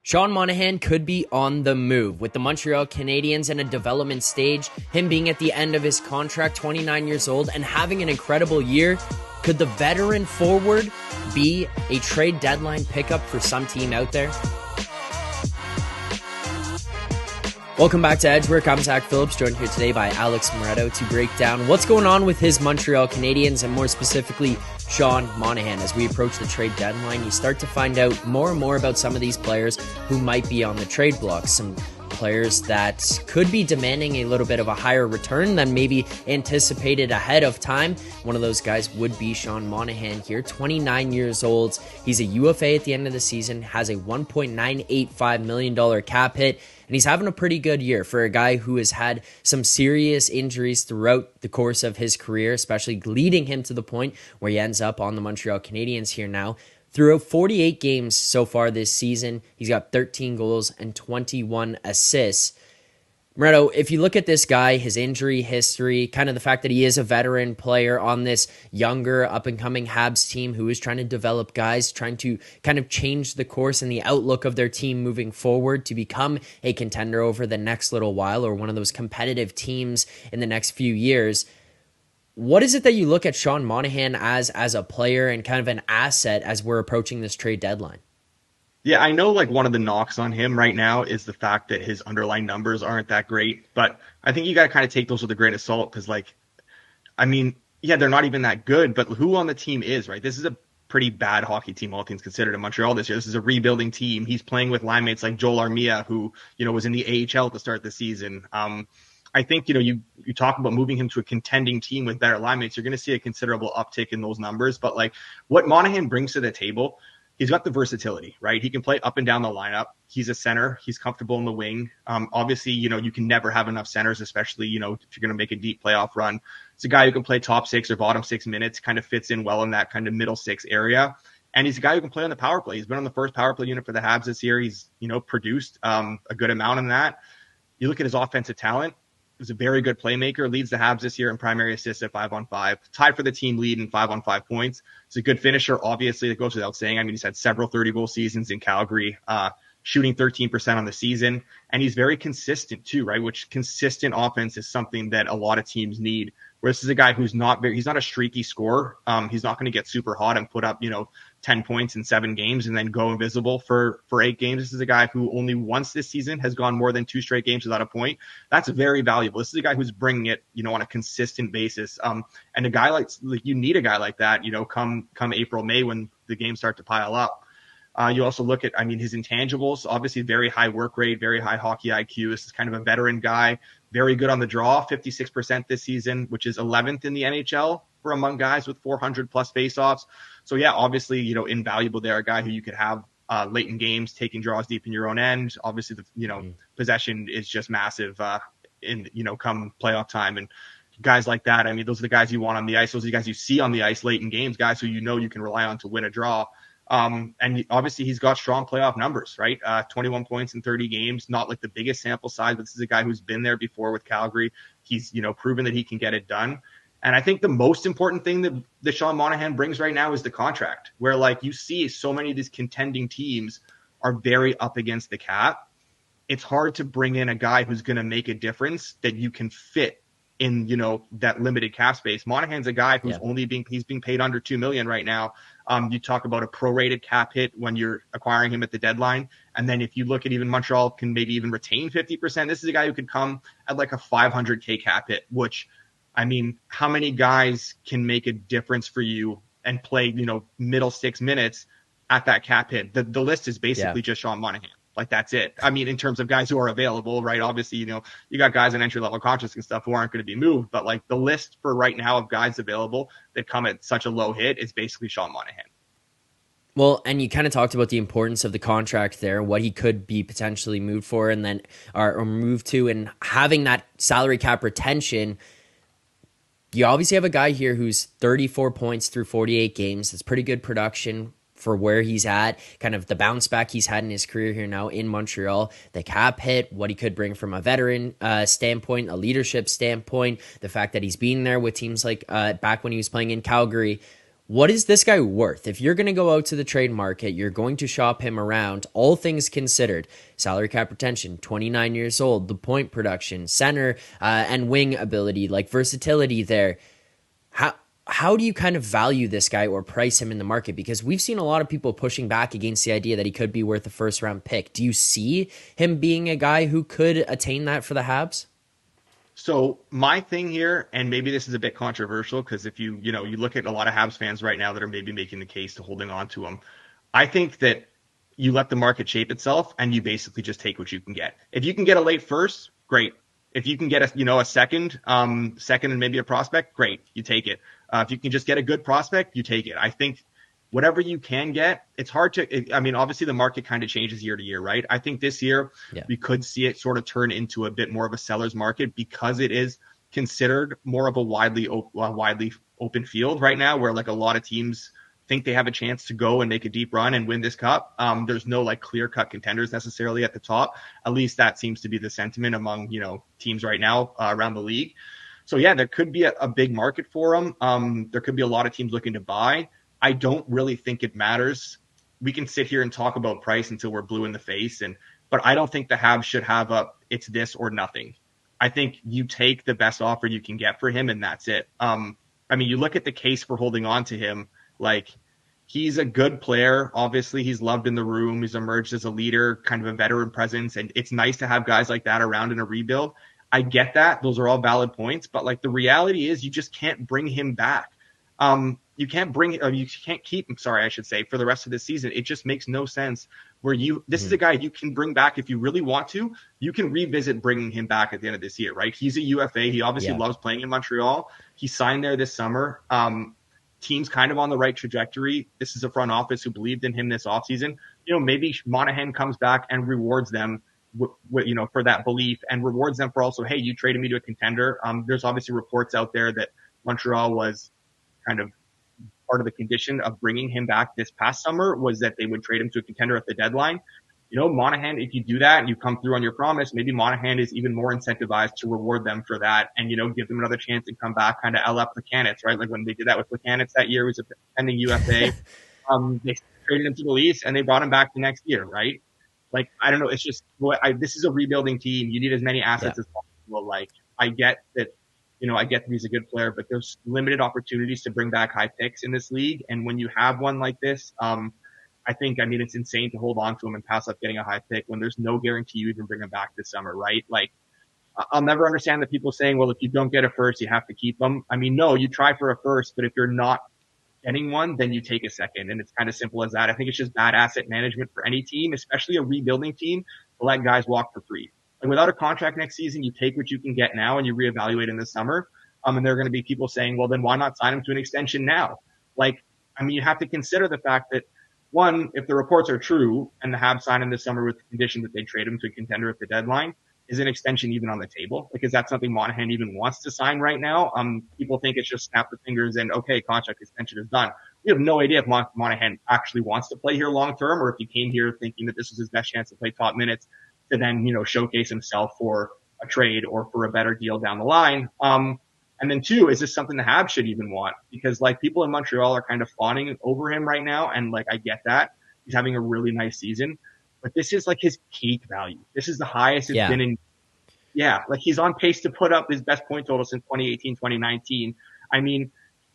Sean Monahan could be on the move with the Montreal Canadiens in a development stage, him being at the end of his contract, 29 years old, and having an incredible year. Could the veteran forward be a trade deadline pickup for some team out there? Welcome back to Edgework. I'm Zack Phillips, joined here today by Alex Moretto to break down what's going on with his Montreal Canadiens and more specifically Sean Monahan. As we approach the trade deadline, you start to find out more and more about some of these players who might be on the trade block. Some players that could be demanding a little bit of a higher return than maybe anticipated ahead of time. One of those guys would be Sean Monahan here, 29 years old. He's a UFA at the end of the season, has a $1.985 million cap hit, and he's having a pretty good year for a guy who has had some serious injuries throughout the course of his career, especially leading him to the point where he ends up on the Montreal Canadiens here now. Throughout 48 games so far this season, he's got 13 goals and 21 assists. Moretto, if you look at this guy, his injury history, kind of the fact that he is a veteran player on this younger, up-and-coming Habs team who is trying to develop guys, trying to kind of change the course and the outlook of their team moving forward to become a contender over the next little while or one of those competitive teams in the next few years. What is it that you look at Sean Monahan as a player and kind of an asset as we're approaching this trade deadline? Yeah, I know one of the knocks on him right now is the fact that his underlying numbers aren't that great, but I think you got to kind of take those with a grain of salt because they're not even that good, but who on the team is, right? This is a pretty bad hockey team, all things considered, in Montreal this year. This is a rebuilding team. He's playing with line mates like Joel Armia, who, was in the AHL to start the season. I think, you talk about moving him to a contending team with better line mates, you're going to see a considerable uptick in those numbers. But what Monahan brings to the table, he's got the versatility, right? He can play up and down the lineup. He's a center. He's comfortable in the wing. Obviously, you can never have enough centers, especially, if you're going to make a deep playoff run. It's a guy who can play top 6 or bottom 6 minutes, kind of fits in well in that kind of middle 6 area. And he's a guy who can play on the power play. He's been on the first power play unit for the Habs this year. He's, produced a good amount in that. You look at his offensive talent. He's a very good playmaker, leads the Habs this year in primary assists at 5-on-5, tied for the team lead in 5-on-5 points. He's a good finisher, obviously, that goes without saying. He's had several 30-goal seasons in Calgary, shooting 13% on the season. And he's very consistent too, right? Which consistent offense is something that a lot of teams need. Where this is a guy who's he's not a streaky scorer. He's not going to get super hot and put up, 10 points in 7 games and then go invisible for 8 games. This is a guy who only once this season has gone more than 2 straight games without a point. That's very valuable. This is a guy who's bringing it, on a consistent basis. And a guy like you need a guy like that, come April, May when the games start to pile up. You also look at, his intangibles, obviously very high work rate, very high hockey IQ. This is kind of a veteran guy, very good on the draw, 56% this season, which is 11th in the NHL for among guys with 400 plus faceoffs. So yeah, obviously, invaluable there, a guy who you could have late in games, taking draws deep in your own end. Obviously, the, possession is just massive come playoff time. And guys like that, those are the guys you want on the ice. Those are the guys you see on the ice late in games, guys who you can rely on to win a draw. And obviously he's got strong playoff numbers, right? 21 points in 30 games, not the biggest sample size, but this is a guy who's been there before with Calgary. He's, proven that he can get it done. And I think the most important thing that Sean Monahan brings right now is the contract, where you see so many of these contending teams are very up against the cap. It's hard to bring in a guy who's going to make a difference that you can fit in, that limited cap space. Monahan's a guy who's he's being paid under $2 million right now. You talk about a prorated cap hit when you're acquiring him at the deadline. And then if you look at even Montreal can maybe even retain 50%, this is a guy who could come at a $500K cap hit, which, how many guys can make a difference for you and play, middle 6 minutes at that cap hit? The list is basically just Sean Monahan. That's it. In terms of guys who are available, right? Obviously, you got guys in entry-level contracts and stuff who aren't going to be moved. But the list for right now of guys available that come at such a low hit is basically Sean Monahan. Well, and you kind of talked about the importance of the contract there, what he could be potentially moved for and then or moved to, and having that salary cap retention. You obviously have a guy here who's 34 points through 48 games. That's pretty good production for where he's at, kind of the bounce back he's had in his career here now in Montreal, the cap hit, what he could bring from a veteran standpoint, a leadership standpoint, the fact that he's been there with teams like back when he was playing in Calgary. What is this guy worth? If you're going to go out to the trade market, you're going to shop him around, all things considered. Salary cap retention, 29 years old, the point production, center and wing ability, like versatility there. How do you kind of value this guy or price him in the market? Because we've seen a lot of people pushing back against the idea that he could be worth a first round pick. Do you see him being a guy who could attain that for the Habs? So my thing here, and maybe this is a bit controversial, because if you look at a lot of Habs fans right now that are maybe making the case to holding on to him, I think that you let the market shape itself and you basically just take what you can get. If you can get a late first, great. If you can get a second and maybe a prospect, great, you take it. If you can just get a good prospect, you take it. I think whatever you can get, it's hard to, I mean, obviously the market kind of changes year to year, right? I think this year we could see it sort of turn into a bit more of a seller's market because it is considered more of a widely open field right now, where like a lot of teams think they have a chance to go and make a deep run and win this cup. There's no like clear cut contenders necessarily at the top. At least that seems to be the sentiment among, teams right now around the league. So yeah, there could be a big market for him. There could be a lot of teams looking to buy. I don't really think it matters. We can sit here and talk about price until we're blue in the face, but I don't think the Habs should have it's this or nothing. I think you take the best offer you can get for him, and that's it. I mean, you look at the case for holding on to him. Like, he's a good player. Obviously, he's loved in the room. He's emerged as a leader, kind of a veteran presence, and it's nice to have guys like that around in a rebuild. I get that. Those are all valid points, but like the reality is you just can't bring him back. You can't keep him, sorry, I should say, for the rest of the season. It just makes no sense this is a guy you can bring back if you really want to. You can revisit bringing him back at the end of this year, right? He's a UFA. He obviously loves playing in Montreal. He signed there this summer. Team's kind of on the right trajectory. This is a front office who believed in him this offseason. Maybe Monahan comes back and rewards them for that belief, and rewards them for also, hey, you traded me to a contender. There's obviously reports out there that Montreal was kind of part of the condition of bringing him back this past summer was that they would trade him to a contender at the deadline. Monahan, if you do that and you come through on your promise, maybe Monahan is even more incentivized to reward them for that and, give them another chance and come back kind of a la Plekanec, right? Like when they did that with Plekanec that year, he was a pending UFA. They traded him to the Leafs and they brought him back the next year, right? Like, I don't know. It's just, this is a rebuilding team. You need as many assets as possible. Like, I get that, I get that he's a good player, but there's limited opportunities to bring back high picks in this league. And when you have one like this, I think, it's insane to hold on to him and pass up getting a high pick when there's no guarantee you even bring him back this summer, right? Like, I'll never understand the people saying, well, if you don't get a first, you have to keep them. I mean, no, you try for a first, but if you're not getting one, then you take a second. And it's kind of simple as that. I think it's just bad asset management for any team, especially a rebuilding team, to let guys walk for free. Like, without a contract next season, you take what you can get now and you reevaluate in the summer. And there are going to be people saying, well, then why not sign him to an extension now? Like, you have to consider the fact that, one, if the reports are true and the Habs sign him this summer with the condition that they trade him to a contender at the deadline, is an extension even on the table? Because that's something Monahan even wants to sign right now. People think it's just snap the fingers and, okay, contract extension is done. We have no idea if Monahan actually wants to play here long term, or if he came here thinking that this was his best chance to play top minutes to then, showcase himself for a trade or for a better deal down the line. And then two, is this something the Habs should even want? Because like people in Montreal are kind of fawning over him right now. And like, I get that he's having a really nice season, but this is like his peak value. This is the highest it's been in. Yeah. Like, he's on pace to put up his best point total since 2018, 2019.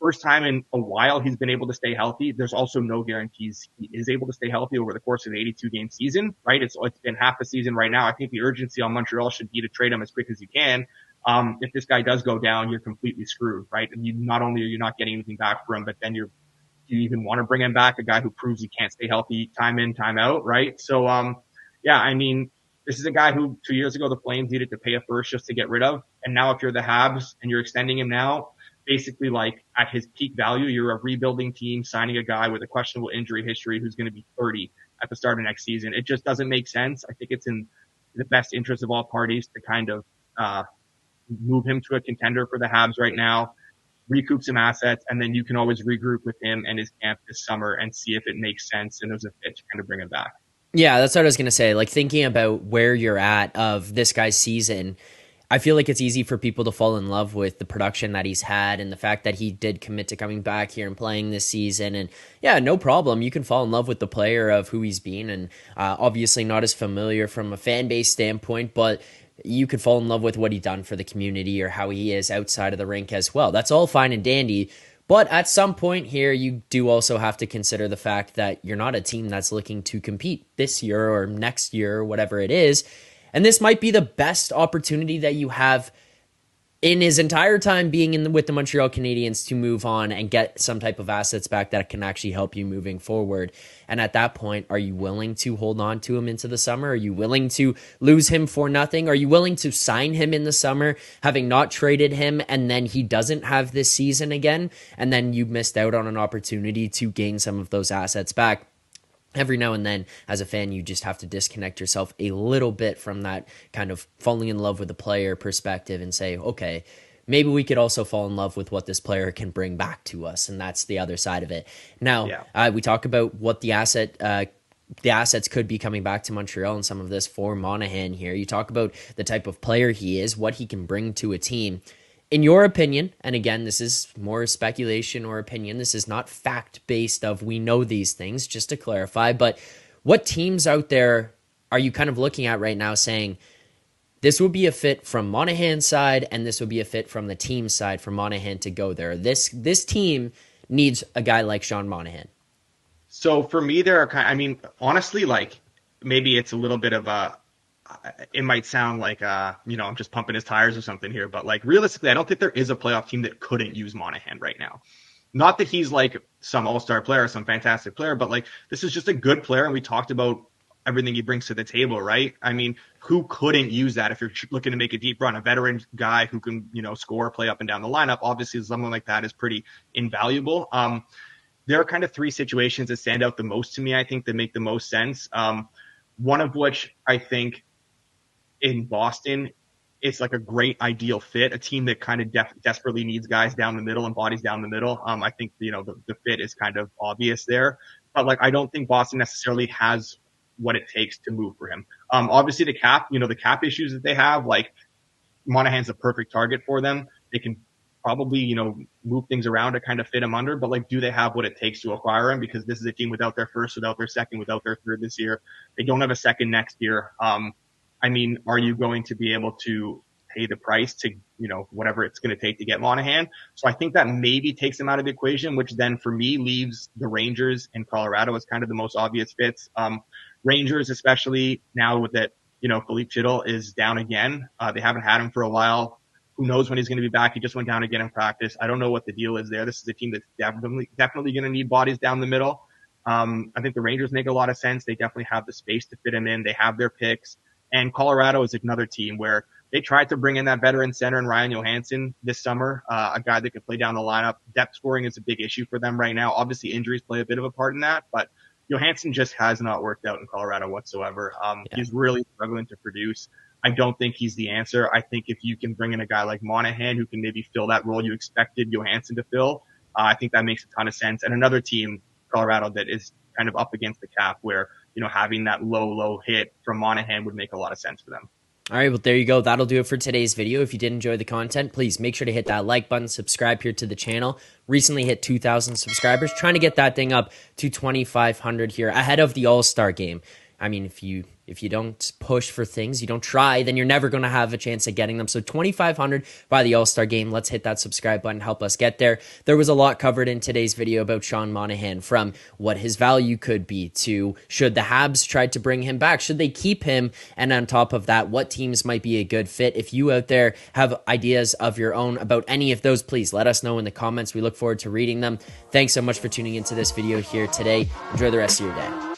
First time in a while he's been able to stay healthy. There's also no guarantees he is able to stay healthy over the course of the 82 game season, right? It's been half a season right now. I think the urgency on Montreal should be to trade him as quick as you can. If this guy does go down, you're completely screwed, right? And not only are you not getting anything back for him, but then do you even want to bring him back, a guy who proves he can't stay healthy time in, time out, right? So, this is a guy who 2 years ago the Flames needed to pay a first just to get rid of. And now if you're the Habs and you're extending him now, basically like at his peak value, you're a rebuilding team signing a guy with a questionable injury history who's going to be 30 at the start of next season. It just doesn't make sense. I think it's in the best interest of all parties to kind of, move him to a contender for the Habs right now, recoup some assets, and then you can always regroup with him and his camp this summer and see if it makes sense and there's a fit to kind of bring him back. Yeah, that's what I was going to say. Like, thinking about where you're at of this guy's season, I feel like it's easy for people to fall in love with the production that he's had and the fact that he did commit to coming back here and playing this season. And yeah, no problem. You can fall in love with the player of who he's been, and obviously not as familiar from a fan base standpoint, but you could fall in love with what he done for the community or how he is outside of the rink as well. That's all fine and dandy. But at some point here, you do also have to consider the fact that you're not a team that's looking to compete this year or next year or whatever it is. And this might be the best opportunity that you have in his entire time being with the Montreal Canadiens to move on and get some type of assets back that can actually help you moving forward. And at that point, are you willing to hold on to him into the summer? Are you willing to lose him for nothing? Are you willing to sign him in the summer, having not traded him, and then he doesn't have this season again, and then you missed out on an opportunity to gain some of those assets back? Every now and then, as a fan, you just have to disconnect yourself a little bit from that kind of falling in love with the player perspective and say, okay, maybe we could also fall in love with what this player can bring back to us. And that's the other side of it. Now, we talk about what the assets could be coming back to Montreal and some of this for Monahan here. You talk about the type of player he is, what he can bring to a team. In your opinion, and again, this is more speculation or opinion, this is not fact-based of we know these things, just to clarify, but what teams out there are you kind of looking at right now saying, this would be a fit from Monahan's side, and this would be a fit from the team side for Monahan to go there? This team needs a guy like Sean Monahan. So for me, there are honestly, like, maybe it's a little bit of it might sound like, I'm just pumping his tires or something here, but like realistically, I don't think there is a playoff team that couldn't use Monahan right now. Not that he's like some all-star player, some fantastic player, but like this is just a good player. And we talked about everything he brings to the table, right? I mean, who couldn't use that if you're looking to make a deep run? A veteran guy who can, score, play up and down the lineup. Obviously, someone like that is pretty invaluable. There are kind of three situations that stand out the most to me, I think, that make the most sense. One of which I think in Boston, it's like a great ideal fit, a team that kind of desperately needs guys down the middle and bodies down the middle. I think, the fit is kind of obvious there, but like, I don't think Boston necessarily has what it takes to move for him. Obviously the cap issues that they have, like Monahan's a perfect target for them. They can probably, move things around to kind of fit him under, but like, do they have what it takes to acquire him? Because this is a team without their first, without their second, without their third this year. They don't have a second next year. Are you going to be able to pay the price to, whatever it's going to take to get Monahan? So I think that maybe takes him out of the equation, which then for me leaves the Rangers and Colorado as kind of the most obvious fits. Rangers, especially now with that, Philippe Chittle is down again. They haven't had him for a while. Who knows when he's going to be back? He just went down again in practice. I don't know what the deal is there. This is a team that's definitely going to need bodies down the middle. I think the Rangers make a lot of sense. They definitely have the space to fit him in. They have their picks. And Colorado is another team where they tried to bring in that veteran center in Ryan Johansson this summer, a guy that could play down the lineup. Depth scoring is a big issue for them right now. Obviously, injuries play a bit of a part in that, but Johansson just has not worked out in Colorado whatsoever. He's really struggling to produce. I don't think he's the answer. I think if you can bring in a guy like Monahan who can maybe fill that role you expected Johansson to fill, I think that makes a ton of sense. And another team, Colorado, that is kind of up against the cap where, having that low hit from Monahan would make a lot of sense for them. All right, well, there you go. That'll do it for today's video. If you did enjoy the content, please make sure to hit that like button, subscribe here to the channel. Recently hit 2,000 subscribers, trying to get that thing up to 2,500 here ahead of the All-Star game. I mean, if you don't push for things, you don't try, then you're never going to have a chance at getting them. So 2,500 by the All-Star game. Let's hit that subscribe button, help us get there. There was a lot covered in today's video about Sean Monahan, from what his value could be to should the Habs try to bring him back, should they keep him, and on top of that, what teams might be a good fit. If you out there have ideas of your own about any of those, please let us know in the comments. We look forward to reading them. Thanks so much for tuning into this video here today. Enjoy the rest of your day.